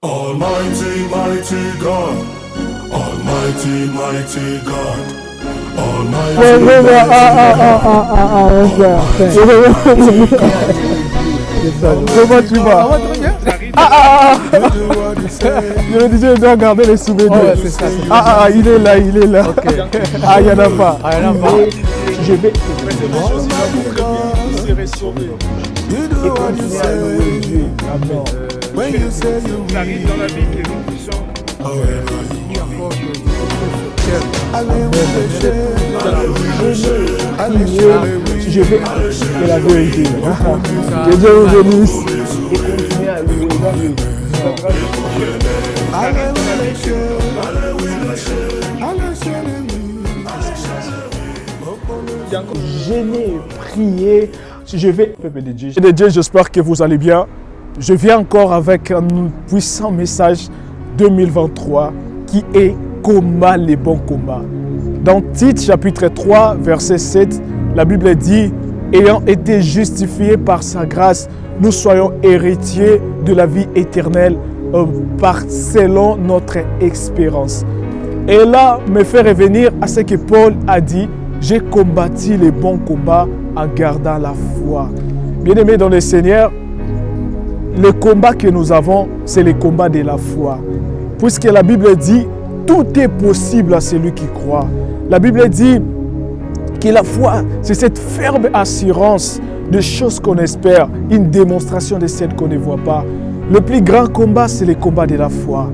Almighty, mighty God, Almighty, mighty God, Comment tu vas? Le DJ doit garder les souvenirs. Ouais, c'est ça. Il est là, il est là. Okay. Il n'y en a pas. Je vais J'arrive dans la vie que nous puissions je vais de la vérité. Que Dieu vous bénisse. et continuer à louer. Je n'ai prié. Je vais, peuple de Dieu, j'espère que vous allez bien. Je viens encore avec un puissant message 2023 qui est combat les bons combats. Dans Tite chapitre 3 verset 7, la Bible dit « Ayant été justifiés par sa grâce, nous soyons héritiers de la vie éternelle selon notre expérience. » Et là, me fait revenir à ce que Paul a dit « J'ai combattu les bons combats en gardant la foi. » Bien-aimés dans le Seigneur, le combat que nous avons, c'est le combat de la foi. Puisque la Bible dit « Tout est possible à celui qui croit ». La Bible dit que la foi, c'est cette ferme assurance de choses qu'on espère, une démonstration de celles qu'on ne voit pas. Le plus grand combat, c'est le combat de la foi.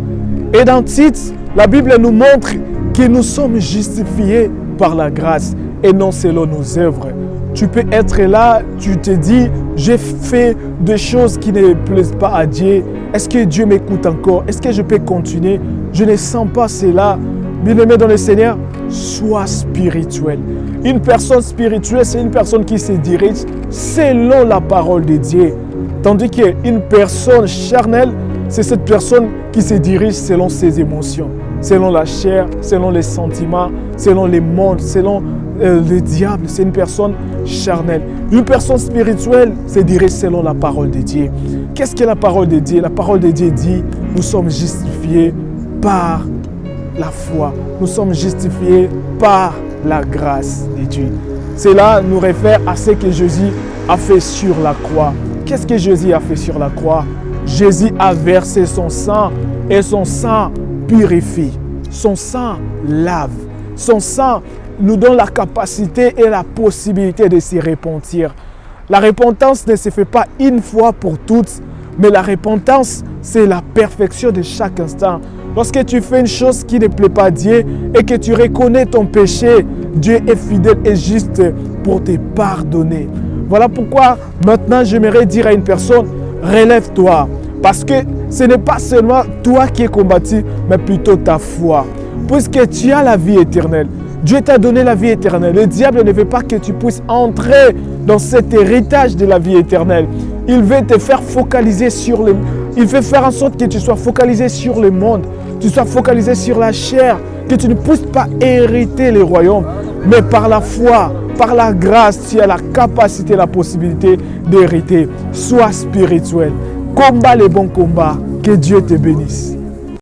Et dans Tite, la Bible nous montre que nous sommes justifiés par la grâce et non selon nos œuvres. Tu peux être là, tu te dis, j'ai fait des choses qui ne plaisent pas à Dieu. Est-ce que Dieu m'écoute encore? Est-ce que je peux continuer? Je ne sens pas cela. Bien-aimé dans le Seigneur, sois spirituel. Une personne spirituelle, c'est une personne qui se dirige selon la parole de Dieu. Tandis qu'une personne charnelle, c'est cette personne qui se dirige selon ses émotions, selon la chair, selon les sentiments, selon les mondes, selon le diable. C'est une personne charnelle. Une personne spirituelle se dirige selon la parole de Dieu. Qu'est-ce que la parole de Dieu? La parole de Dieu dit, nous sommes justifiés par la foi. Nous sommes justifiés par la grâce de Dieu. Cela nous réfère à ce que Jésus a fait sur la croix. Qu'est-ce que Jésus a fait sur la croix? Jésus a versé son sang et son sang purifie. Son sang lave. Son sang nous donne la capacité et la possibilité de se repentir. La repentance ne se fait pas une fois pour toutes, mais la repentance, c'est la perfection de chaque instant. Lorsque tu fais une chose qui ne plaît pas à Dieu et que tu reconnais ton péché, Dieu est fidèle et juste pour te pardonner. Voilà pourquoi maintenant j'aimerais dire à une personne, relève-toi. Parce que ce n'est pas seulement toi qui es combattu, mais plutôt ta foi. Puisque tu as la vie éternelle. Dieu t'a donné la vie éternelle. Le diable ne veut pas que tu puisses entrer dans cet héritage de la vie éternelle. Il veut te faire focaliser sur le... Il veut faire en sorte que tu sois focalisé sur le monde, tu sois focalisé sur la chair, que tu ne puisses pas hériter le royaume. Mais par la foi, par la grâce, tu as la capacité, la possibilité d'hériter. Sois spirituel. Combat les bons combats. Que Dieu te bénisse.